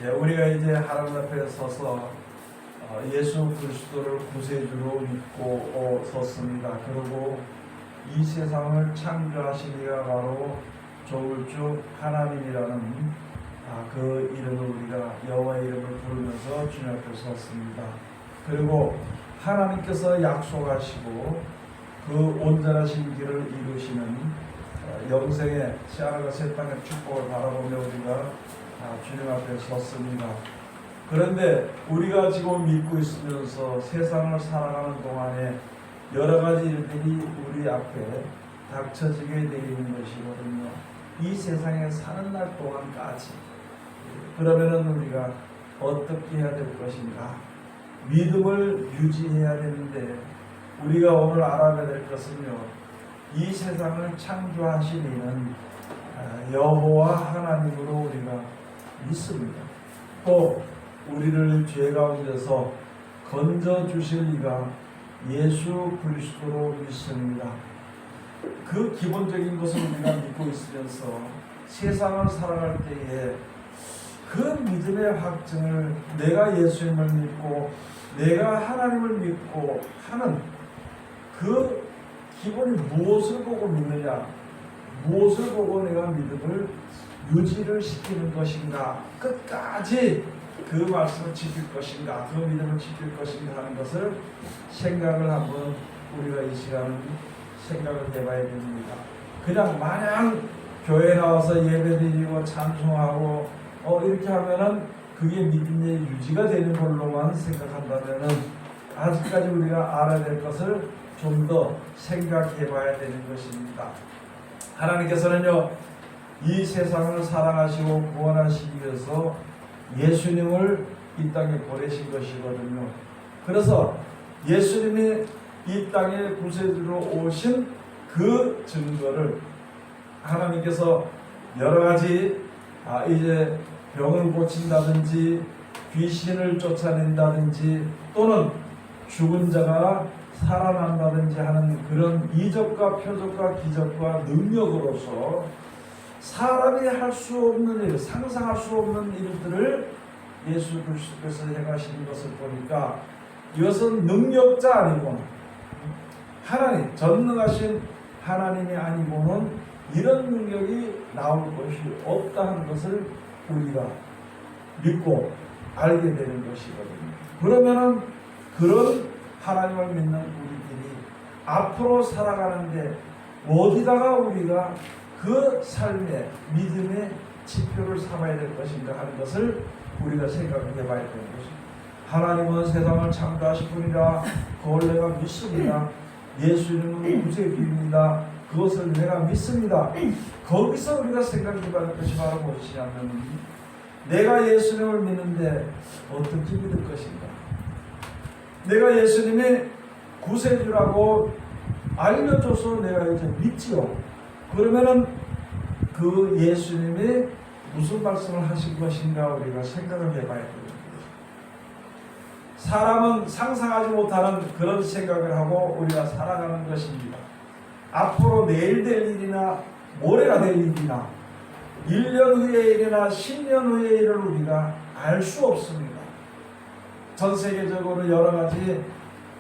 우리가 이제 하나님 앞에 서서 예수 그리스도를 구세주로 믿고 섰습니다. 그리고 이 세상을 창조하신 이가 바로 조울주 하나님이라는 그 이름을 우리가 여호와의 이름을 부르면서 주님 앞에 섰습니다. 그리고 하나님께서 약속하시고 그 온전하신 길을 이루시는 영생의 새하늘과 새 땅의 축복을 바라보며 우리가 주님 앞에 섰습니다. 그런데 우리가 지금 믿고 있으면서 세상을 살아가는 동안에 여러 가지 일들이 우리 앞에 닥쳐지게 되는 것이거든요. 이 세상에 사는 날 동안까지. 그러면은 우리가 어떻게 해야 될 것인가? 믿음을 유지해야 되는데 우리가 오늘 알아야 될 것은요, 이 세상을 창조하신 이는 여호와 하나님으로 우리가 믿습니다. 또 우리를 죄 가운데서 건져 주실 이가 예수 그리스도로 믿습니다. 그 기본적인 것을 우리가 믿고 있으면서 세상을 살아갈 때에 그 믿음의 확증을 내가 예수님을 믿고 내가 하나님을 믿고 하는 그 기본이 무엇을 보고 믿느냐, 무엇을 보고 내가 믿음을 유지를 시키는 것인가, 끝까지 그 말씀을 지킬 것인가, 그 믿음을 지킬 것인가 하는 것을 생각을 한번 우리가 이 시간은 생각을 해봐야 됩니다. 그냥 마냥 교회 나와서 예배드리고 찬송하고 이렇게 하면은 그게 믿음의 유지가 되는 걸로만 생각한다면은 아직까지 우리가 알아야 될 것을 좀 더 생각해 봐야 되는 것입니다. 하나님께서는요, 이 세상을 사랑하시고 구원하시기 위해서 예수님을 이 땅에 보내신 것이거든요. 그래서 예수님이 이 땅에 구세주로 오신 그 증거를 하나님께서 여러 가지 이제 병을 고친다든지 귀신을 쫓아낸다든지 또는 죽은 자가 살아난다든지 하는 그런 이적과 표적과 기적과 능력으로서 사람이 할 수 없는 일, 상상할 수 없는 일들을 예수 그리스도께서 행하시는 것을 보니까 이것은 능력자 아니고 하나님, 전능하신 하나님이 아니고는 이런 능력이 나올 것이 없다 하는 것을 우리가 믿고 알게 되는 것이거든요. 그러면은 그런 하나님을 믿는 우리들이 앞으로 살아가는데 어디다가 우리가 그 삶의 믿음의 지표를 삼아야 될 것인가 하는 것을 우리가 생각해 봐야 되는 것입니다. 하나님은 세상을 창조하신 분이라 그걸 내가 믿습니다. 예수님은 구세주입니다. 그것을 내가 믿습니다. 거기서 우리가 생각해 봐야 될 것이 바로 무엇이냐면 내가 예수님을 믿는데 어떻게 믿을 것인가? 내가 예수님이 구세주라고 알려줘서 내가 이제 믿지요. 그러면은 그 예수님이 무슨 말씀을 하신 것인가 우리가 생각을 해봐야 됩니다. 사람은 상상하지 못하는 그런 생각을 하고 우리가 살아가는 것입니다. 앞으로 내일 될 일이나 모레가 될 일이나 1년 후의 일이나 10년 후의 일을 우리가 알 수 없습니다. 전 세계적으로 여러 가지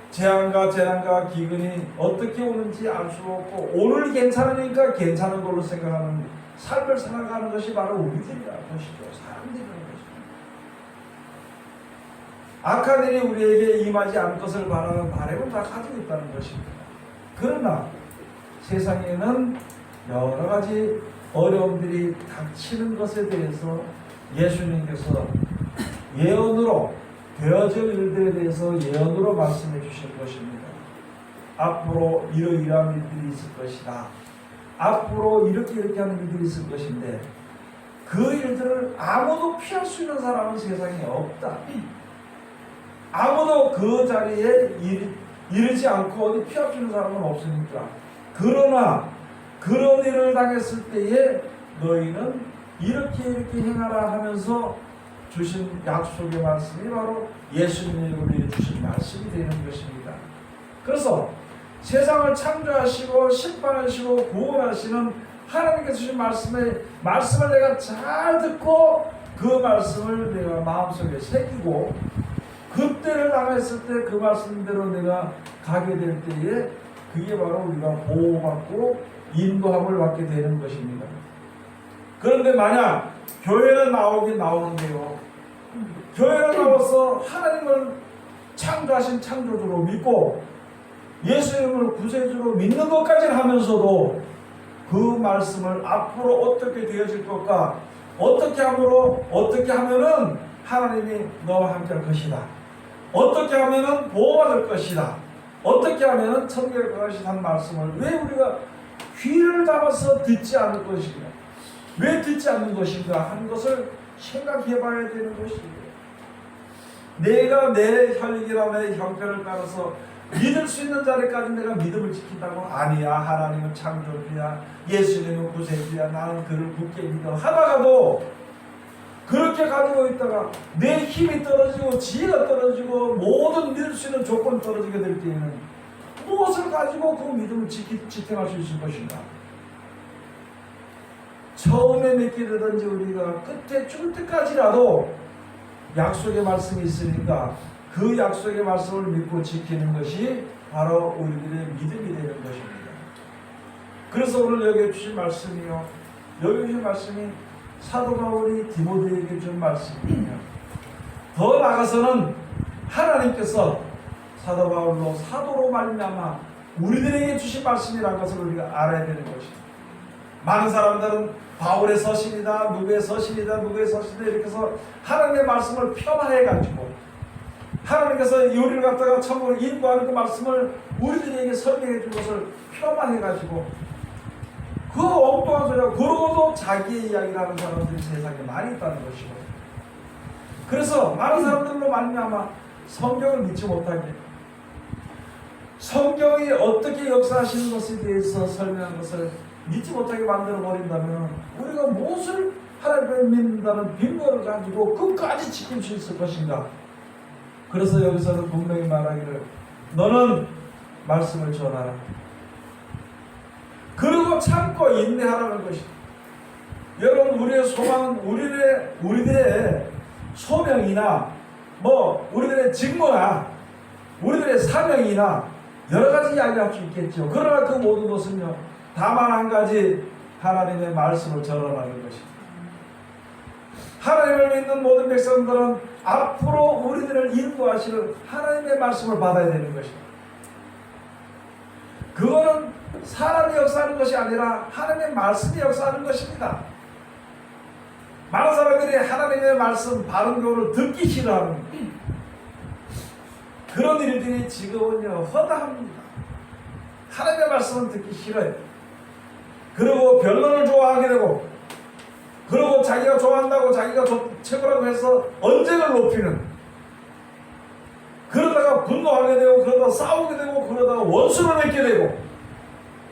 재앙과 재난과 기근이 어떻게 오는지 알 수 없고 오늘 괜찮으니까 괜찮은 걸로 생각하는 삶을 살아가는 것이 바로 우리들이라는 것이죠. 사람들이라는 것이죠. 악한 일이 우리에게 임하지 않을 것을 바라는 바람은 다 가지고 있다는 것입니다. 그러나 세상에는 여러 가지 어려움들이 닥치는 것에 대해서 예수님께서 예언으로 되어질 일들에 대해서 예언으로 말씀해 주실 것입니다. 앞으로 이러이러한 일들이 있을 것이다. 앞으로 이렇게 하는 일들이 있을 것인데 그 일들을 아무도 피할 수 있는 사람은 세상에 없다. 아무도 그 자리에 이르지 않고 어디 피할 수 있는 사람은 없으니까. 그러나 그런 일을 당했을 때에 너희는 이렇게 행하라 하면서 주신 약속의 말씀이 바로 예수님이 우리에게 주신 말씀이 되는 것입니다. 그래서 세상을 창조하시고 심판하시고 구원하시는 하나님께서 주신 말씀을 내가 잘 듣고 그 말씀을 내가 마음속에 새기고 그때를 당했을 때 그 말씀대로 내가 가게 될 때에 그게 바로 우리가 보호받고 인도함을 받게 되는 것입니다. 그런데 만약 교회는 나오긴 나오는데요, 교회를 나와서 하나님을 창조하신 창조주로 믿고 예수님을 구세주로 믿는 것까지는 하면서도 그 말씀을 앞으로 어떻게 되어질 것과 어떻게 하면은 하나님이 너와 함께 할 것이다, 어떻게 하면은 보호받을 것이다, 어떻게 하면은 천국에 갈 것이다 하는 말씀을 왜 우리가 귀를 담아서 듣지 않을 것인가, 왜 듣지 않는 것인가 하는 것을 생각해 봐야 되는 것입니다. 내가 내 혈육이나 내 형편을 따라서 믿을 수 있는 자리까지 내가 믿음을 지킨다고, 아니야, 하나님은 창조주야, 예수님은 구세주야, 나는 그를 굳게 믿어 하다가도 그렇게 가지고 있다가 내 힘이 떨어지고 지혜가 떨어지고 모든 믿을 수 있는 조건이 떨어지게 될 때에는 무엇을 가지고 그 믿음을 지탱할 수 있을 것인가? 처음에 믿게 되든지 우리가 끝에 죽을 때까지라도 약속의 말씀이 있으니까 그 약속의 말씀을 믿고 지키는 것이 바로 우리들의 믿음이 되는 것입니다. 그래서 오늘 여기 주신 말씀이요, 여기 주신 말씀이 사도 바울이 디모데에게 준 말씀이에요. 더 나아가서는 하나님께서 사도 바울로 사도로 말미암아 우리들에게 주신 말씀이라는 것을 우리가 알아야 되는 것입니다. 많은 사람들은 바울의 서신이다, 누구의 서신이다, 누구의 서신이다 이렇게 해서 하나님의 말씀을 폄하해가지고 하나님께서 우리를 갖다가 천국을 인도하는 그 말씀을 우리들에게 설명해 준 것을 폄하해가지고 그 엉뚱한 소리하고 그러고도 자기의 이야기를 하는 사람들이 세상에 많이 있다는 것이고, 그래서 많은 사람들로 말미암아 성경을 믿지 못하게, 성경이 어떻게 역사하시는 것에 대해서 설명한 것을 믿지 못하게 만들어 버린다면 우리가 무엇을 하나님을 믿는다는 빈거를 가지고 끝까지 지킬 수 있을 것인가? 그래서 여기서는 분명히 말하기를 너는 말씀을 전하라, 그리고 참고 인내하라는 것이다. 여러분, 우리의 소망은 우리들의 소명이나 우리들의 직무나 우리들의 사명이나 여러 가지 이야기할 수 있겠죠. 그러나 그 모든 것은요, 다만 한 가지, 하나님의 말씀을 전하라는 것입니다. 하나님을 믿는 모든 백성들은 앞으로 우리들을 인도하시는 하나님의 말씀을 받아야 되는 것입니다. 그거는 사람이 역사하는 것이 아니라 하나님의 말씀이 역사하는 것입니다. 많은 사람들이 하나님의 말씀, 바른 교훈을 듣기 싫어하는 그런 일들이 지금은요 허다합니다. 하나님의 말씀은 듣기 싫어요. 그리고 변론을 좋아하게 되고, 그리고 자기가 좋아한다고 자기가 최고라고 해서 언쟁을 높이는, 그러다가 분노하게 되고, 그러다 싸우게 되고, 그러다가 원수를 맺게 되고,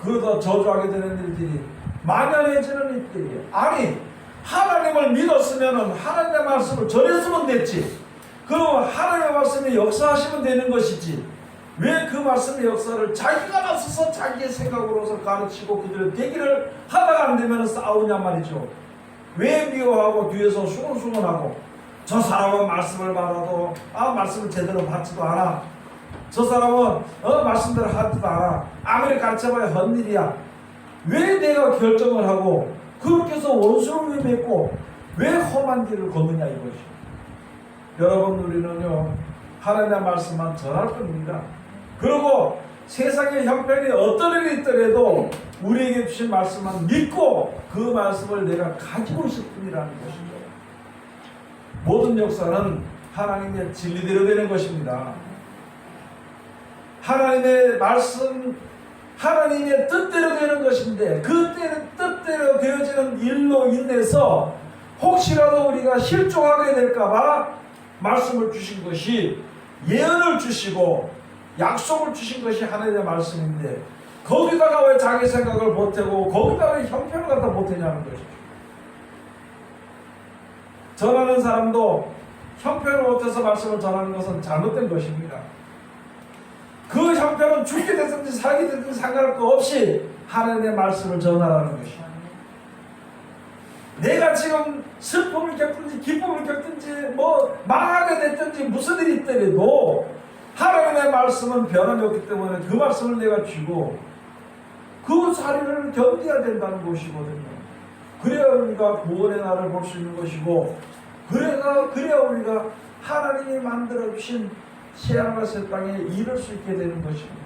그러다 저주하게 되는 일들이 만연해지는 일들이에요. 아니, 하나님을 믿었으면 하나님의 말씀을 전했으면 됐지, 그럼 하나님의 말씀이 역사하시면 되는 것이지, 왜 그 말씀의 역사를 자기가 나서서 자기의 생각으로서 가르치고 그들의 대기를 하다가 안 되면 싸우냐 말이죠. 왜 미워하고 뒤에서 수근수근하고, 저 사람은 말씀을 받아도 말씀을 제대로 받지도 않아, 저 사람은 말씀대로 하지도 않아, 아무리 가르쳐봐야 헛일이야. 왜 내가 결정을 하고 그렇게 해서 원수를 왜 맺고 왜 험한 길을 걷느냐 이것이. 여러분, 우리는요 하나님의 말씀만 전할 겁니다. 그리고 세상의 형편이 어떤 일이 있더라도 우리에게 주신 말씀만 믿고 그 말씀을 내가 가지고 있을 뿐이라는 것이죠. 모든 역사는 하나님의 진리대로 되는 것입니다. 하나님의 말씀, 하나님의 뜻대로 되는 것인데, 그 뜻대로 되어지는 일로 인해서 혹시라도 우리가 실족하게 될까봐 말씀을 주신 것이, 예언을 주시고 약속을 주신 것이 하나님의 말씀인데, 거기다가 왜 자기 생각을 보태고 거기다가 왜 형편을 갖다 보태냐는 것이죠. 전하는 사람도 형편을 보태서 말씀을 전하는 것은 잘못된 것입니다. 그 형편은 죽게 됐든지 살게 됐든지 상관할 거 없이 하나님의 말씀을 전하라는 것입니다. 내가 지금 슬픔을 겪든지 기쁨을 겪든지 뭐 망하게 됐든지 무슨 일이 있더라도 하나님의 말씀은 변함이 없기 때문에 그 말씀을 내가 쥐고 그 자리를 견뎌야 된다는 것이거든요. 그래야 우리가 구원의 날을 볼 수 있는 것이고 그래야 우리가 하나님이 만들어 주신 새하늘과 새 땅에 이룰 수 있게 되는 것입니다.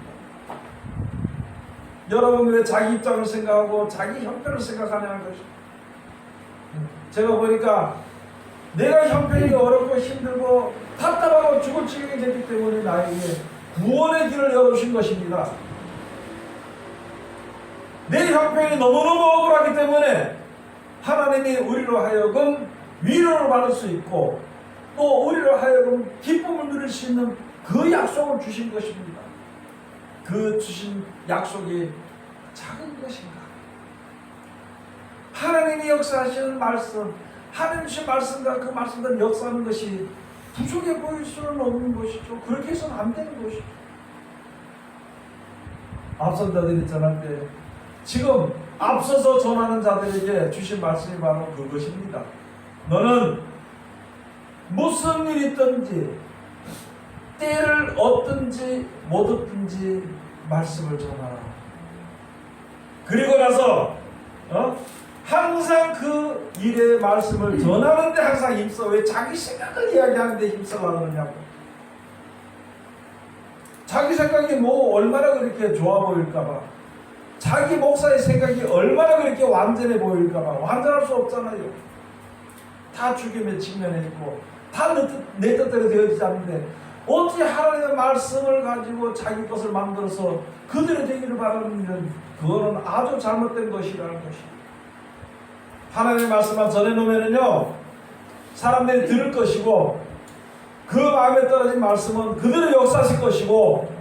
여러분 왜 자기 입장을 생각하고 자기 형편을 생각하냐는 것입니다. 제가 보니까 내가 형편이 어렵고 힘들고 답답하고 죽을 지경이 됐기 때문에 나에게 구원의 길을 열어주신 것입니다. 내 형편이 너무너무 억울하기 때문에 하나님이 우리로 하여금 위로를 받을 수 있고 또 우리로 하여금 기쁨을 누릴 수 있는 그 약속을 주신 것입니다. 그 주신 약속이 작은 것인가? 하나님이 역사하시는 말씀, 하나님 주신 말씀과 그 말씀대로 역사하는 것이 부족해 보일 수는 없는 것이죠. 그렇게 해서는 안 되는 것이죠. 앞선 자들이 전할 때 지금 앞서서 전하는 자들에게 주신 말씀이 바로 그것입니다. 너는 무슨 일이 있든지 때를 얻든지 못 얻든지 말씀을 전하라. 그리고 나서 항상 그 일의 말씀을 전하는데 항상 힘써. 왜 자기 생각을 이야기하는데 힘써가 그러냐고. 자기 생각이 뭐 얼마나 그렇게 좋아 보일까봐, 자기 목사의 생각이 얼마나 그렇게 완전해 보일까봐 완전할 수 없잖아요. 다 죽임에 직면해 있고 다 내 뜻대로 되어지지 않는데 어떻게 하나님의 말씀을 가지고 자기 것을 만들어서 그들의 되기를 바라는 일은 그거는 아주 잘못된 것이라는 것입니다. 하나님의 말씀만 전해놓으면요 사람들이 들을 것이고 그 마음에 떨어진 말씀은 그들을 역사하실 것이고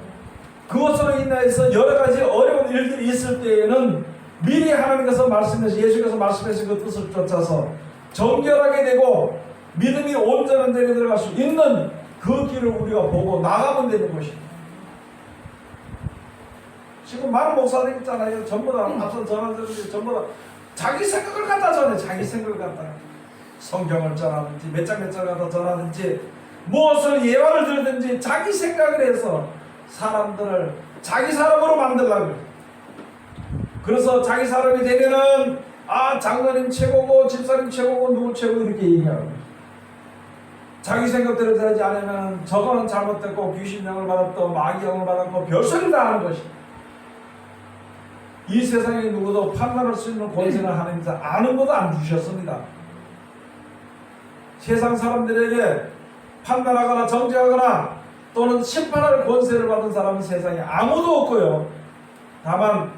그것으로 인해서 여러 가지 어려운 일들이 있을 때에는 미리 하나님께서 말씀해서 예수께서 말씀해서 그 뜻을 쫓아서 정결하게 되고 믿음이 온전한 데에 들어갈 수 있는 그 길을 우리가 보고 나가면 되는 것입니다. 지금 많은 목사들 있잖아요. 전부 다 앞선 전환자들이 전부 다 자기 생각을 갖다 전해. 자기 생각을 갖다 성경을 전하든지 몇 장 갖다 전하든지 무엇을 예화를 들든지 자기 생각을 해서 사람들을 자기 사람으로 만들려고. 그래서 자기 사람이 되면은 장로님 최고고 집사님 최고고 누구 최고 이렇게 얘기하고, 자기 생각대로 되지 않으면 저거는 잘못됐고 귀신령을 받았고 마귀영을 받았고 별소리를 다 하는 것이. 이 세상에 누구도 판단할 수 있는 권세는 하나님께서 아는 것도 안 주셨습니다. 세상 사람들에게 판단하거나 정죄하거나 또는 심판할 권세를 받은 사람은 세상에 아무도 없고요. 다만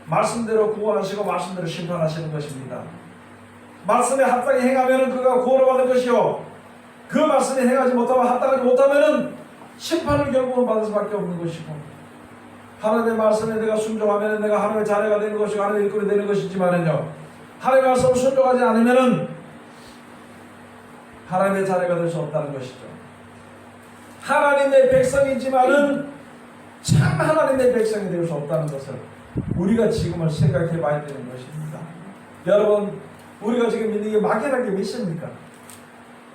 말씀대로 구원하시고 말씀대로 심판하시는 것입니다. 말씀에 합당히 행하면 그가 구원을 받을 것이요, 그 말씀에 행하지 못하면 합당하지 못하면 심판을 결국은 받을 수밖에 없는 것이고, 하나님의 말씀에 내가 순종하면 내가 하나님의 자녀가 되는 것이고 하나님의 일꾼이 되는 것이지만은요, 하나님의 말씀을 순종하지 않으면 하나님의 자녀가 될 수 없다는 것이죠. 하나님의 백성이지만은 참 하나님의 백성이 될 수 없다는 것을 우리가 지금을 생각해 봐야 되는 것입니다. 여러분, 우리가 지금 있는 게 막연한 게 몇입니까?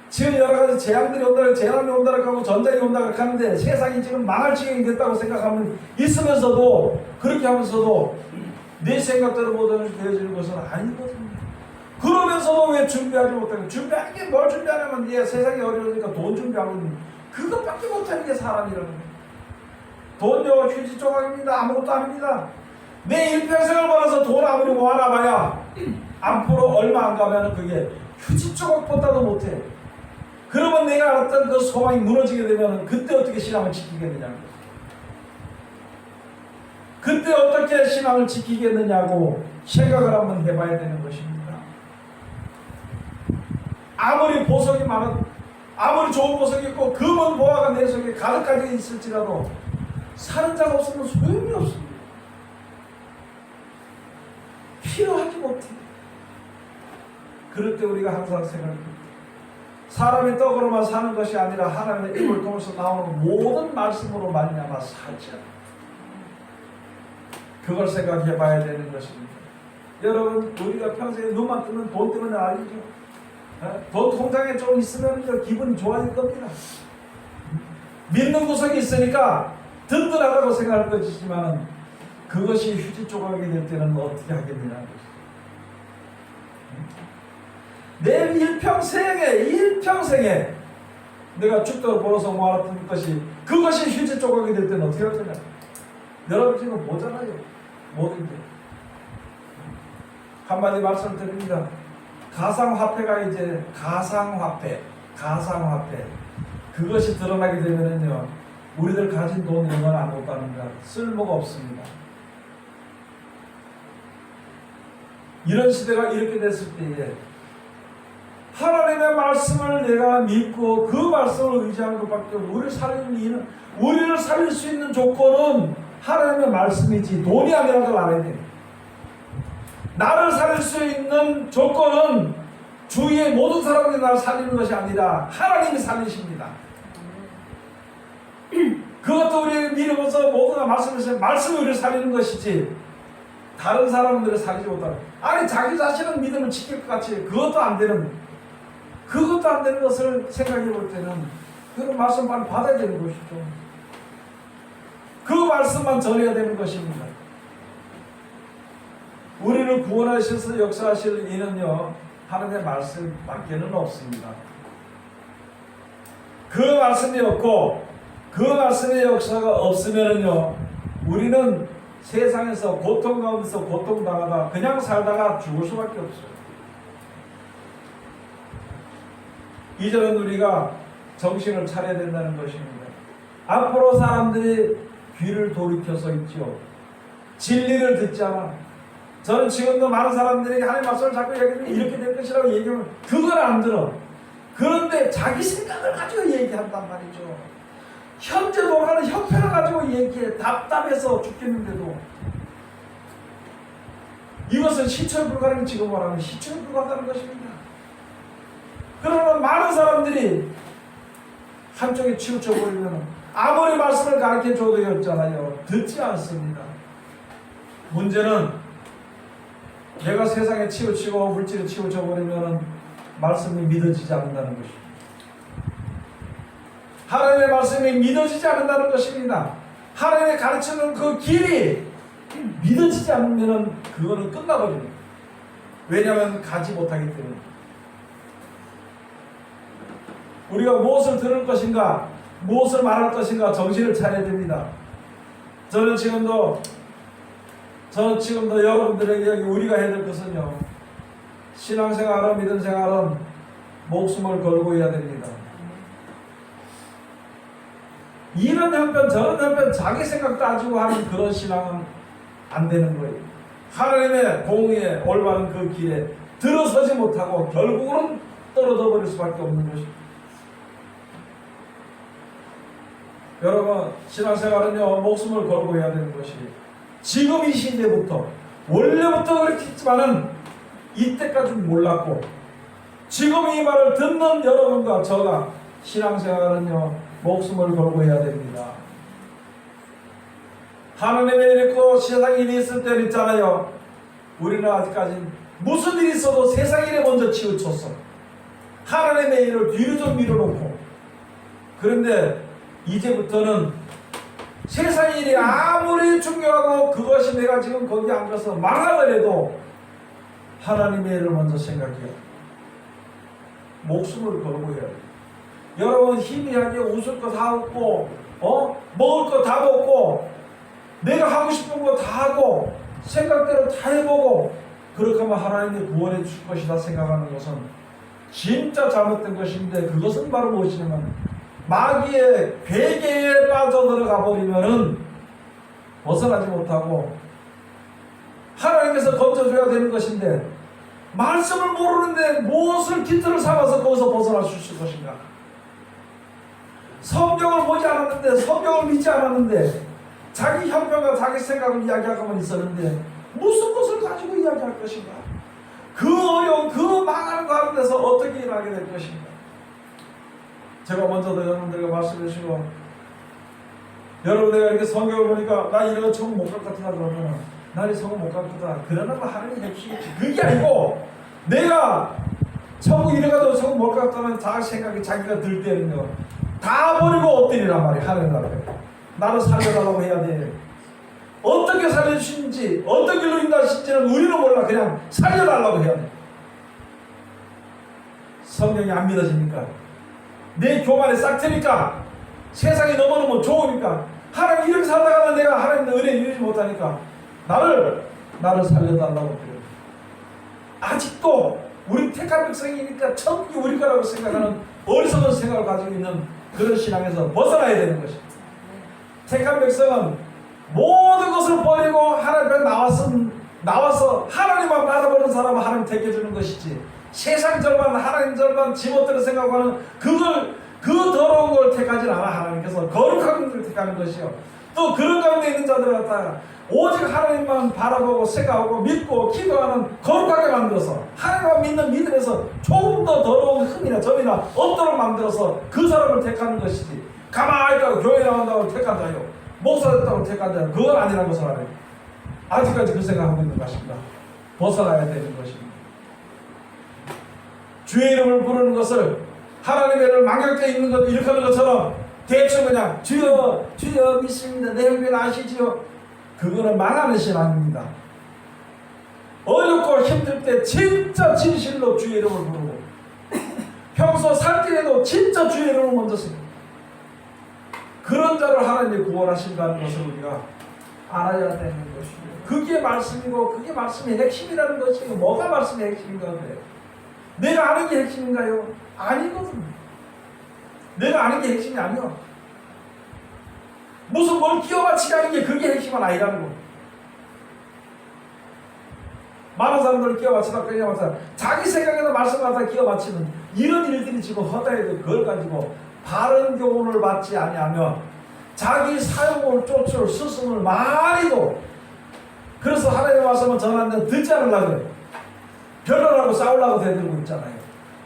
지금 여러 가지 재앙들이 온다고, 재난이 온다고 하고 전쟁이 온다고 하는데 세상이 지금 망할 지경이 됐다고 생각하면 있으면서도, 그렇게 하면서도 내 생각대로 모든 것이 되어지는 것은 아니거든요. 그러면서도 왜 준비하지 못하고, 준비하는 게 뭘 준비하냐면 세상이 어려우니까 돈 준비하고 있는, 그것밖에 못하는 게 사람이라는 거예요. 돈요 휴지 조각입니다. 아무것도 아닙니다. 내 일평생을 벌어서 돈 아무리 모아놔봐야 앞으로 얼마 안 가면 그게 휴지 조각보다도 못해. 그러면 내가 어떤 그 소망이 무너지게 되면 그때 어떻게 신앙을 지키겠느냐고. 그때 어떻게 신앙을 지키겠느냐고 생각을 한번 해봐야 되는 것입니다. 아무리 보석이 아무리 좋은 보석이 있고 금은 보화가 내 속에 가득하게 있을지라도 사는 자가 없으면 소용이 없습니다. 필요하지 못해. 그럴 때 우리가 항상 생각합니다. 사람의 떡으로만 사는 것이 아니라 하나님의 입을 통해서 나오는 모든 말씀으로 말미암아 살자. 그걸 생각해 봐야 되는 것입니다. 여러분, 우리가 평소에 눈만 뜨면 돈 때문에 아니죠. 돈 통장에 좀 있으면 기분이 좋아질 겁니다. 믿는 구석이 있으니까 든든하다고 생각할 것이지만 그것이 휴지 조각이 될 때는 어떻게 하겠느냐는 것이죠. 내 일평생에 내가 죽도록 벌어서 모아놨던 것이 그것이 휴지 조각이 될 때는 어떻게 할 거냐. 여러분 지금 모자라요. 모든 게. 한마디 말씀을 드립니다. 가상화폐가 이제 가상화폐 그것이 드러나게 되면은요 우리들 가진 돈 이런 건 아무것도 아닙니다. 쓸모가 없습니다. 이런 시대가 이렇게 됐을 때에 하나님의 말씀을 내가 믿고 그 말씀을 의지하는 것밖에 없고 우리를 살릴 수 있는 조건은 하나님의 말씀이지 돈이 아니라는 걸 알아야 돼요. 나를 살릴 수 있는 조건은 주위의 모든 사람들이 나를 살리는 것이 아니라 하나님이 살리십니다. 그것도 우리 믿으면서 모두가 말씀이 우리를 살리는 것이지 다른 사람들을 살리지 못하는. 아니 자기 자신은 믿음을 지킬 것 같이 그것도 안 되는 것을 생각해 볼 때는 그런 말씀 빨리 받아야 되는 것이죠. 그 말씀만 전해야 되는 것입니다. 우리를 구원하셔서 역사하실 이는요 하나님의 말씀밖에는 없습니다. 그 말씀이 없고 그 말씀의 역사가 없으면은요 우리는 세상에서 고통 가운데서 고통당하다 그냥 살다가 죽을 수밖에 없어요. 이제는 우리가 정신을 차려야 된다는 것입니다. 앞으로 사람들이 귀를 돌이켜서 있죠. 진리를 듣지 않아. 저는 지금도 많은 사람들에게 하나님 말씀을 자꾸 얘기하면 이렇게 될 것이라고 얘기하면 그걸 안 들어. 그런데 자기 생각을 가지고 얘기한단 말이죠. 현재 돌아가는 형편을 가지고 얘기해. 답답해서 죽겠는데도 이것은 시철불가를 지금 말하면 시철불가하다는 것입니다. 그러나 많은 사람들이 한쪽에 치우쳐버리면 아무리 말씀을 가르쳐줘도 였잖아요. 듣지 않습니다. 문제는 내가 세상에 치우치고 물질에 치우쳐버리면 말씀이 믿어지지 않는다는 것입니다. 하나님의 말씀이 믿어지지 않는다는 것입니다. 하나님의 가르치는 그 길이 믿어지지 않으면 그거는 끝나버립니다. 왜냐하면 가지 못하기 때문에. 우리가 무엇을 들을 것인가 무엇을 말할 것인가 정신을 차려야 됩니다. 저는 지금도 여러분들에게 우리가 해야 될 것은요 신앙생활은 믿음생활은 목숨을 걸고 해야 됩니다. 이런 형편 저런 형편 자기 생각 따지고 하는 그런 신앙은 안 되는 거예요. 하나님의 공의에 올바른 그 길에 들어서지 못하고 결국은 떨어져 버릴 수밖에 없는 것입니다. 여러분 신앙생활은요 목숨을 걸고 해야 되는 것이 지금 이 시대부터 원래부터 그렇겠지만은 이때까지 몰랐고 지금 이 말을 듣는 여러분과 저가 신앙생활은요 목숨을 걸고 해야 됩니다. 하나님의 일 있고 세상 일이 있을 때는 있잖아요. 우리는 아직까지 무슨 일이 있어도 세상 일에 먼저 치우쳤어. 하나님의 일을 뒤로 좀 밀어놓고. 그런데 이제부터는 세상 일이 아무리 중요하고 그것이 내가 지금 거기 앉아서 망하더라도 하나님의 일을 먼저 생각해요. 목숨을 걸고 해야 돼요. 여러분 희미하게 웃을 거 다 웃고 먹을 거 다 먹고 내가 하고 싶은 거 다 하고 생각대로 다 해보고 그렇게 하면 하나님이 구원해 줄 것이다 생각하는 것은 진짜 잘못된 것인데 그것은 바로 무엇이냐면 마귀의 괴계에 빠져들어가 버리면은 벗어나지 못하고 하나님께서 건져줘야 되는 것인데 말씀을 모르는데 무엇을 기틀을 삼아서 거기서 벗어날 수 있을 것인가. 성경을 보지 않았는데 성경을 믿지 않았는데 자기 형편과 자기 생각을 이야기하고만 있었는데 무슨 것을 가지고 이야기할 것인가. 그 어려운 그 망하는 가운데서 어떻게 일하게 될 것인가. 제가 먼저도 여러분들에게 말씀해 주시고 여러분 내가 이렇게 성경을 보니까 나 이런 거 처음 못 갈 것 같다 그러면 나 이 성경 못 갈 거다. 그러나 뭐 하나님이 해주시겠지. 그게 아니고 내가 천국 이래 가도 천국 못 갔다는 다 생각이 자기가 들 때는 다 버리고 엎드리란 말이야. 하나님 앞에 나를 살려달라고 해야 돼. 어떻게 살려주시는지 어떤 길로 인도하실지는 우리는 몰라. 그냥 살려달라고 해야 돼. 성령이 안 믿어지니까 내 교만에 싹 트니까 세상이 너무너무 좋으니까 하나님 이렇게 살다가는 내가 하나님 은혜 누리지 못하니까 나를 살려달라고 그래요. 아직도 우리 택한 백성이니까 천국이 우리 거라고 생각하는 어리석은 생각을 가지고 있는 그런 신앙에서 벗어나야 되는 것입니다. 택한 백성은 모든 것을 버리고 하나님 앞에 나와서 하나님만 바라보는 사람은 하나님 택해주는 것이지, 세상 절반 하나님 절반 지멋대로 생각하는 그 더러운 걸 택하지 않아. 하나님께서 거룩한 것을 택하는 것이요. 또 그런 가운데 있는 자들을 갖다가 오직 하나님만 바라보고 생각하고 믿고 기도하는 거룩하게 만들어서 하나님만 믿는 믿음에서 조금 더 더러운 흠이나 점이나 없도록 만들어서 그 사람을 택하는 것이지, 가만히 있다고 교회 나온다고 택한다요, 목사 됐다고 택한다요, 그건 아니라고 사람이 아직까지 그 생각하고 있는 것입니다. 벗어나야 되는 것입니다. 주의 이름을 부르는 것을 하나님의 이름을 망각되어 있는 것 일으키는 것처럼 대충 그냥 주여 주여 믿습니다, 내 형편 아시지요, 그거는 망하는 신앙입니다. 어렵고 힘들 때 진짜 진실로 주의 이름을 부르고 평소 살 때에도 진짜 주의 이름을 먼저 쓰고 그런 자를 하나님이 구원하신다는 것을 우리가 알아야 되는 것입니다. 그게 말씀이고 그게 말씀의 핵심이라는 것이고, 뭐가 말씀의 핵심인가 그래요? 내가 아는 게 핵심인가요? 아니거든요. 내가 아는 게 핵심이 아니야. 무슨 뭘 끼워 맞추자는 게 그게 핵심은 아니라는 거. 많은 사람들을 끼워 맞추다 자기 생각에서 말씀을 갖다 끼워 맞추는 이런 일들이 지금 허다해도 그걸 가지고 바른 교훈을 받지 아니하면 자기 사용을 쫓을 스승을 많이도, 그래서 하나님의 말씀을 전하는데 듣지 않으려고 그래요. 변론하고 싸우려고 대들고 있잖아요.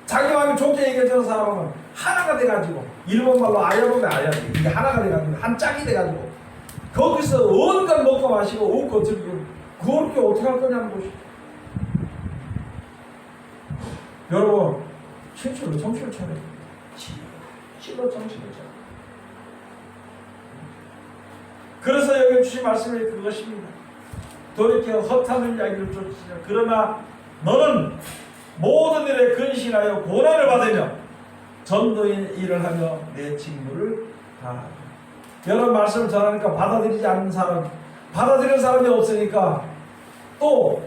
자기 마음이 좋게 얘기해주는 사람은 하나가 돼가지고, 일본말로 아야보면 아야지, 이게 하나가 돼가지고 한 짝이 돼가지고 거기서 온갖 먹고 마시고 웃고 즐기고, 그렇게 어떻게 할 거냐는 것이죠. 여러분, 실제로 정신을 차려야 돼요. 실로 정신을 차려야 돼요. 그래서 여기 주신 말씀이 그것입니다. 돌이켜 허탄을 이야기를 쫓으시라. 그러나 너는 모든 일에 근신하여 고난을 받으며 전도인 일을 하며 내 직무를 다하라. 여러분, 말씀을 전하니까 받아들이지 않는 사람, 받아들이는 사람이 없으니까 또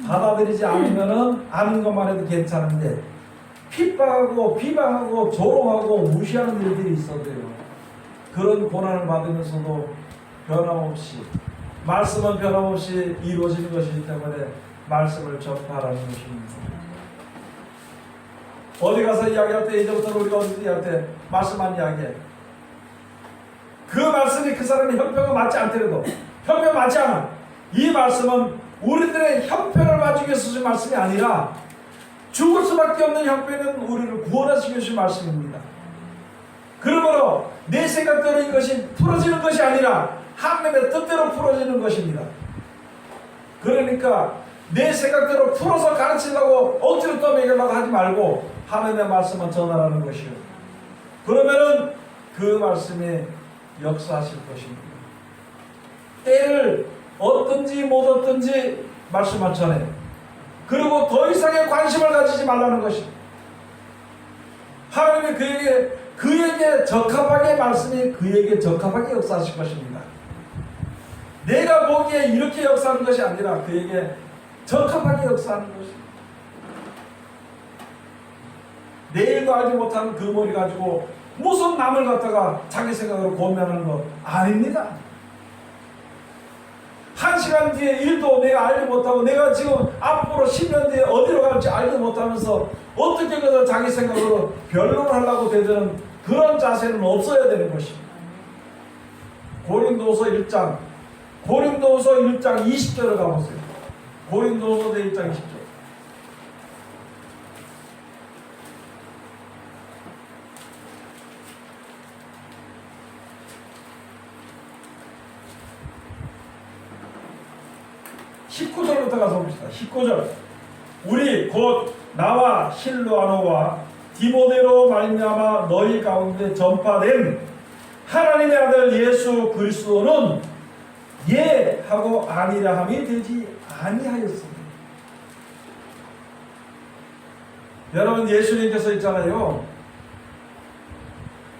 받아들이지 않으면은 아는 것만 해도 괜찮은데 핍박하고 비방하고 조롱하고 무시하는 일들이 있어도요, 그런 고난을 받으면서도 변함없이 말씀은 변함없이 이루어지는 것이기 때문에 말씀을 전파하라는 것입니다. 어디 가서 이야기할 때, 이제부터 우리가 어디 이야기할 때 말씀만 이야기해. 그 말씀이 그 사람의 형편과 맞지 않더라도, 형편 맞지 않아, 이 말씀은 우리들의 형편을 맞추기 위해서 주신 말씀이 아니라 죽을 수밖에 없는 형편은 우리를 구원하시기 위해 주신 말씀입니다. 그러므로 내 생각대로 이것이 풀어지는 것이 아니라 하나님의 뜻대로 풀어지는 것입니다. 그러니까 내 생각대로 풀어서 가르치려고 억지로 떠먹이려고 하지 말고 하나님의 말씀은 전하라는 것이요. 그러면은 그 말씀이 역사하실 것입니다. 때를 얻든지 못 얻든지 말씀을 전해. 그리고 더 이상의 관심을 가지지 말라는 것입니다. 하나님이 그에게 적합하게 말씀이 그에게 적합하게 역사하실 것입니다. 내가 보기에 이렇게 역사하는 것이 아니라 그에게 적합하게 역사하는 것입니다. 내일도 알지 못하는 그 머리 가지고 무슨 남을 갖다가 자기 생각으로 고민하는 거 아닙니다. 한 시간 뒤에 일도 내가 알지 못하고 내가 지금 앞으로 10년 뒤에 어디로 갈지 알지 못하면서 어떻게 그래서 자기 생각으로 변론을 하려고 되는 그런 자세는 없어야 되는 것입니다. 고린도서 1장 20절을 가보세요. 고린도서 1장 20절. (19절부터) 가서 봅시다. 19절. 우리 곧 나와 실로아노와 디모데로 말미암아 너희 가운데 전파된 하나님의 아들 예수 그리스도는 예 하고 아니라 함이 되지 아니하였습니다. 여러분, 예수님께서 있잖아요,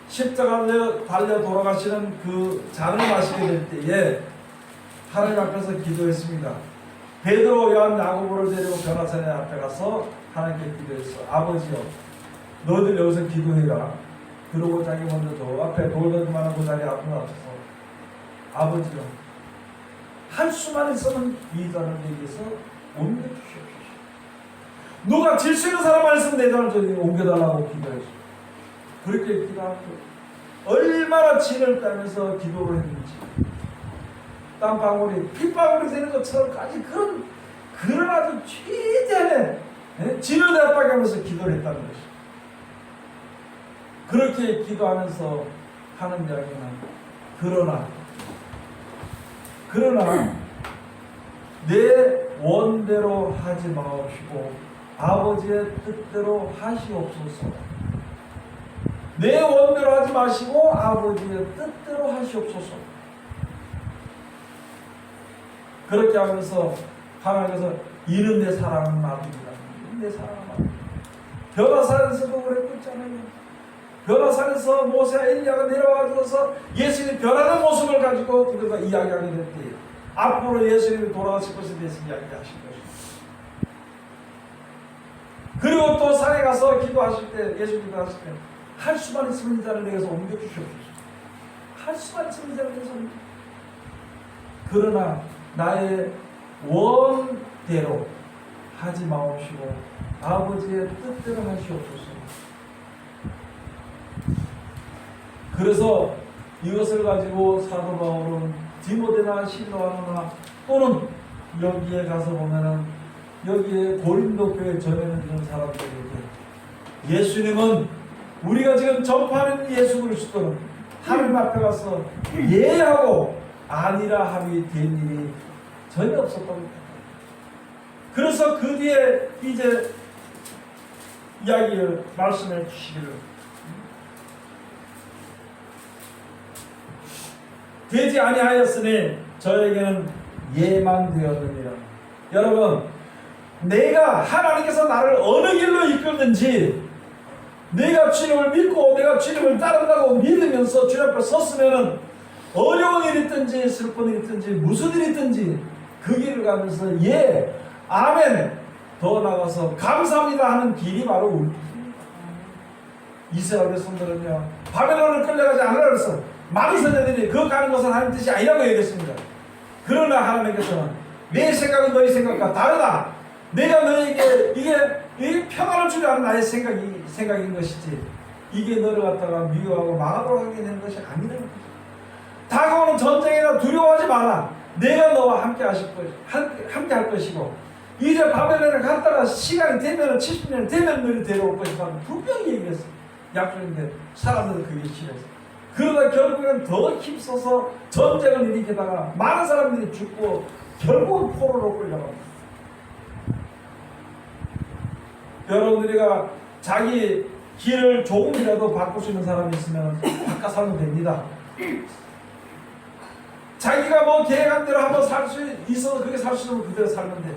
십자가에 달려 돌아가시는 그 잔을 마시게 될 때에 하나님 앞에서 기도했습니다. 베드로, 요한, 야고보를 데리고 변화산에 앞에 가서 하나님께 기도했어. 아버지여, 너희들 여기서 기도해라. 그러고 자기 먼저 저 앞에 돌 던질만한 그 자리에 앞으로 놔둬서 아버지여, 할 수만 있으면 이 잔을 내게서 옮겨주시옵소서. 누가 질 수 있는 사람만 있으면 내 잔을 저기 옮겨달라고 기도했어. 그렇게 기도하고 얼마나 진을 따면서 기도를 했는지, 땀방울이 핏방울이 되는 것처럼까지 그런 아주 최대한의 진을 대합하면서 기도를 했다는 것이. 그렇게 기도하면서 하는 이야기는 그러나 내 원대로 하지 마옵시고 아버지의 뜻대로 하시옵소서. 내 원대로 하지 마시고 아버지의 뜻대로 하시옵소서. 그렇게 하면서 하나님께서 이는 내 사랑하는 아들이다. 내 사랑하는 아들. 변화산에서도 그랬고 있잖아요. 변화산에서 모세와 엘리야가 내려와서 예수님이 변화된 모습을 가지고 그들과 이야기하게 될 때 앞으로 예수님이 돌아가실 것에 대해서 이야기하신 것입니다. 그리고 또 산에 가서 기도하실 때, 예수님 기도하실 때 할 수만 있으면 이 자를 내게서 옮겨주시옵소서. 할 수만 있으면 이 자를 내게서 옮겨주시옵소서. 그러나 나의 원대로 하지 마옵시고 아버지의 뜻대로 하시옵소서. 그래서 이것을 가지고 사도 바울은 디모데나 실로아노나 또는 여기에 가서 보면은 여기에 고린도 교회 전에는 이런 사람들에게 예수님은 우리가 지금 전파하는 예수 그리스도는 하나님 앞에 가서 예하고 아니라 함이 된 일이 전혀 없었다고 합니다. 그래서 그 뒤에 이제 이야기를 말씀해 주시기를 되지 아니하였으니 저에게는 예만 되었느니라. 여러분, 내가 하나님께서 나를 어느 길로 이끌든지 내가 주님을 믿고 내가 주님을 따른다고 믿으면서 주님 앞에 섰으면은 어려운 일이 있든지 슬픈 일이 있든지 무슨 일이 있든지 그 길을 가면서 예, 아멘, 더 나가서 감사합니다 하는 길이 바로 우리 이스라엘 백성들은요 바벨론을 끌려가지 않으라 그래서 많은 선생들이 그 가는 것은 하나님 뜻이 아니라고 얘기했습니다. 그러나 하나님께서는 내 생각은 너희 생각과 다르다. 내가 너에게 이게 평안을 주려 하는 나의 생각인 것이지 이게 너를 갖다가 미워하고 망하도록 하게 되는 것이 아니라는 거죠. 다가오는 전쟁이나 두려워하지 마라. 내가 너와 함께 함께 할 것이고 이제 바벨론에 갔다가 시간이 되면 70년 되면 너를 데려올 것이다. 분명히 얘기했어요. 약속인데 사람들은 그게 싫어서 그러다 결국엔 더 힘써서 전쟁을 일으키다가 많은 사람들이 죽고 결국은 포로로 끌려갑니다. 여러분들이가 자기 길을 조금이라도 바꿀 수 있는 사람이 있으면 바꿔 살면 됩니다. 자기가 뭐 계획한 대로 한번 살 수 있어서 그게 살 수 있으면 그대로 살면 돼.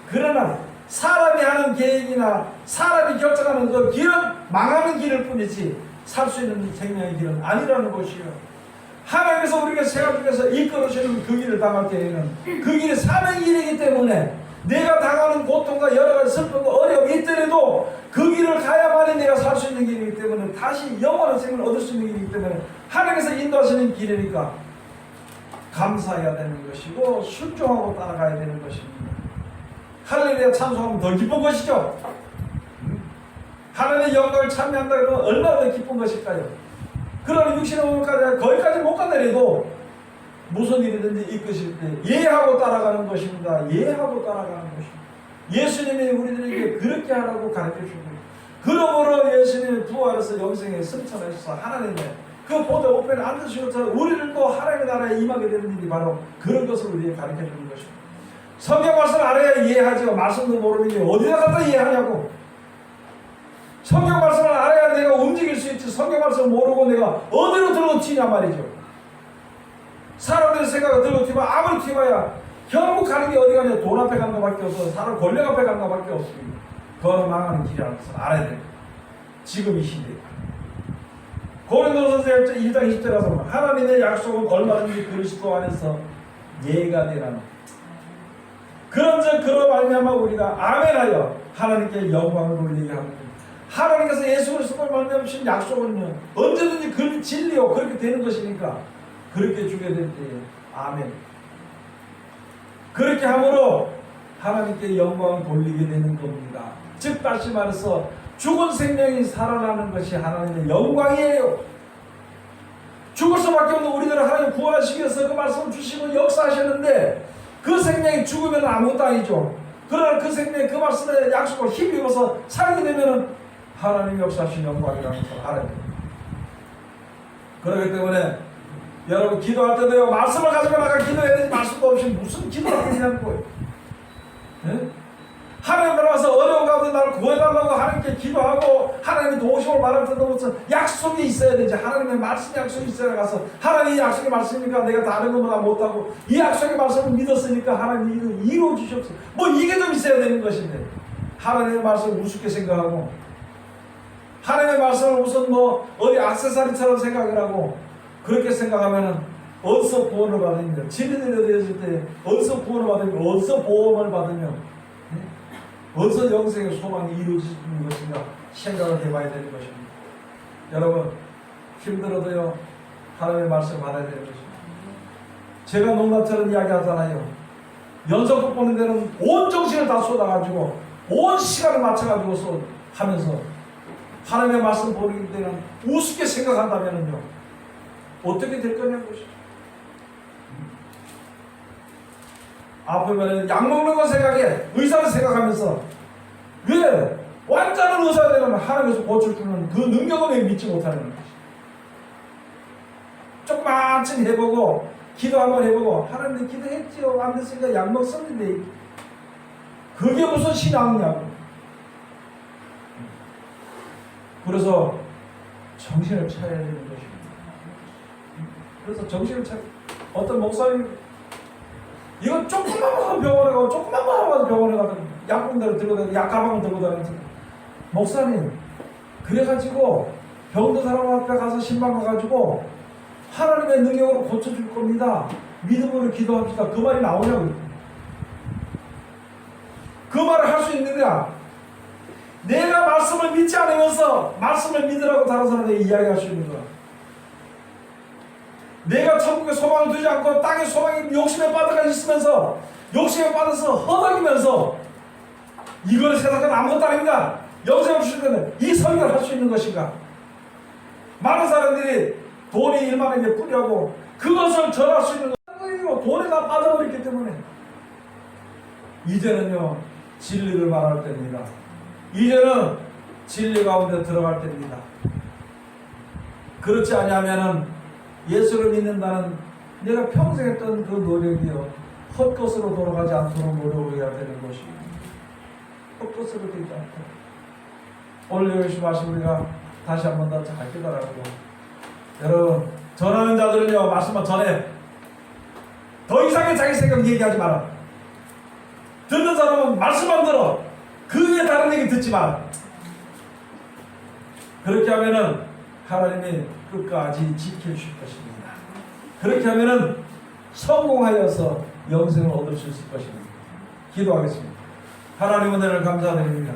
그러나 사람이 하는 계획이나 사람이 결정하는 그 길은 망하는 길일 뿐이지 살 수 있는 생명의 길은 아니라는 것이요. 하나님께서 우리에게 생활 중에서 이끌으시는 그 길을 당할 때에는 그 길이 사명의 길이기 때문에 내가 당하는 고통과 여러 가지 슬픔과 어려움이 있더라도 그 길을 가야만이 내가 살 수 있는 길이기 때문에 다시 영원한 생명을 얻을 수 있는 길이기 때문에 하나님께서 인도하시는 길이니까 감사해야 되는 것이고 순종하고 따라가야 되는 것입니다. 할렐루야 찬송하면 더 기쁜 것이죠. 하나님의 영광을 찬미한다 그러면 얼마나 더 기쁜 것일까요? 그러나 육신의 몸까지 거기까지 못 가더라도 무슨 일이든지 이끄실 때 예하고 따라가는 것입니다. 예하고 따라가는 것입니다. 예수님이 우리들에게 그렇게 하라고 가르쳐 주십니다. 그러므로 예수님이 부활해서 영생에 승천하셔서 하나님의 그 보좌 우편에 앉으신 것처럼 우리들도 하나님의 나라에 임하게 되는 일이 바로 그런 것을 우리에게 가르쳐 주는 것입니다. 성경 말씀 알아야 이해하죠. 말씀도 모르는 게 어디다 갖다 이해하냐고. 성경 말씀을 알아야 내가 움직일 수 있지. 성경 말씀을 모르고 내가 어디로 들고 튀냐 말이죠. 사람들의 생각을 들고 튀면 아무리 튀어야 결국 가는 게 어디 가냐. 돈 앞에 간 것밖에 없어. 사람 권력 앞에 간 것밖에 없습니다. 그거는 망하는 길이라는 것을 알아야 됩니다. 지금 이 시대에. 고린도전서 1장 20절에 가서 하나님의 약속은 얼마든지 그리스도 안에서 예가 되라는 그런즉 그로 말미암아 우리가 아멘하여 하나님께 영광을 돌리게 합니다. 하나님께서 예수 그리스도를 말미암으신 약속은요 언제든지 그 진리요 그렇게 되는 것이니까 그렇게 주게 될 때에 아멘. 그렇게 함으로 하나님께 영광을 돌리게 되는 겁니다. 즉 다시 말해서 죽은 생명이 살아나는 것이 하나님의 영광이에요. 죽을 수밖에 없는 우리들을 하나님 구원하시기 위해서 그 말씀을 주시고 역사하셨는데 그 생명이 죽으면 아무것도 아니죠. 그러나 그 생명이 그 말씀의 약속을 힘입어서 살게 되면 하나님 역사하신 영광이라는 것을 알아야 됩니다. 그렇기 때문에 여러분 기도할 때도요 말씀을 가지고 나가 기도해야 되지 말씀도 없이 무슨 기도를 하겠냐는 거예요. 네? 하나님 나라서 어려운 가운데 나를 구해달라고 하나님께 기도하고 하나님의 도우심을 말할 때도 무슨 약속이 있어야 되지. 하나님의 말씀 약속이 있어야 가서 하나님의 약속의 말씀이니까 내가 다른 것보다 못하고 이 약속의 말씀을 믿었으니까 하나님 이루어 주시옵소서. 뭐 이게 좀 있어야 되는 것인데 하나님의 말씀을 우습게 생각하고 하나님의 말씀을 무슨 뭐 어디 액세서리처럼 생각을 하고 그렇게 생각하면은 어디서 구원을 받으며 진리들에 대해줄 때 어디서 구원을 받으며 어디서 보험을 받으며 어디서 영생의 소망이 이루어지는 것인가 생각을 해봐야 되는 것입니다. 여러분 힘들어도요 하나님의 말씀 받아야 되는 것입니다. 제가 농담처럼 이야기하잖아요. 연속극 보는 데는 온 정신을 다 쏟아가지고 온 시간을 맞춰가지고 하면서 하나님의 말씀 보는 데는 우습게 생각한다면요 어떻게 될 거냐는 것이죠. 아프면 약 먹는 거 생각해. 의사를 생각하면서 왜 완전한 의사가 되려면 하나님께서 고쳐주는 그 능력을 왜 믿지 못하는 것이. 조금만쯤 해보고 기도 한번 해보고 하나님 기도했지요. 안 됐으니까 약 먹었는데 그게 무슨 신앙이냐고. 그래서 정신을 차려야 되는 것입니다. 그래서 정신을 차려. 어떤 목사님 이거 조금만 하고 병원에 가고 조금만 하고 병원에 가서 약봉대로 들고 다니고 약 가방을 들고 다니면서 목사님 그래가지고 병든 사람 앞에 가서 신방 가가지고 하나님의 능력으로 고쳐줄 겁니다. 믿음으로 기도합시다. 그 말이 나오냐고. 그 말을 할 수 있느냐. 내가 말씀을 믿지 않으면서 말씀을 믿으라고 다른 사람에게 이야기할 수 있는 거야. 내가 천국에 소망을 두지 않고 땅에 소망이 욕심에 빠져가 있으면서 욕심에 빠져서 허덕이면서 이거는 세상은 아무것도 아닙니다. 영생을 주실 때는 이 설교를 할 수 있는 것인가. 많은 사람들이 돈이 일만에게 뿌리하고 그것을 전할 수 있는 것 돈에 다 빠져버렸기 때문에 이제는요 진리를 말할 때입니다. 이제는 진리 가운데 들어갈 때입니다. 그렇지 아니하면은 예수를 믿는다는 내가 평생 했던 그 노력이요 헛것으로 돌아가지 않도록 노력을 해야 되는 것입니다. 헛것으로 되지 않도록. 오늘 열심히 하신 우리가 다시 한 번 더 잘 깨달았고 여러분 전하는 자들은요 말씀만 전해. 더 이상의 자기 생각 얘기하지 마라. 듣는 사람은 말씀만 들어. 그 외에 다른 얘기 듣지 마라. 그렇게 하면은 하나님이 끝까지 지켜주실 것입니다. 그렇게 하면은 성공하여서 영생을 얻을 수 있을 것입니다. 기도하겠습니다. 하나님 은혜를 감사드립니다.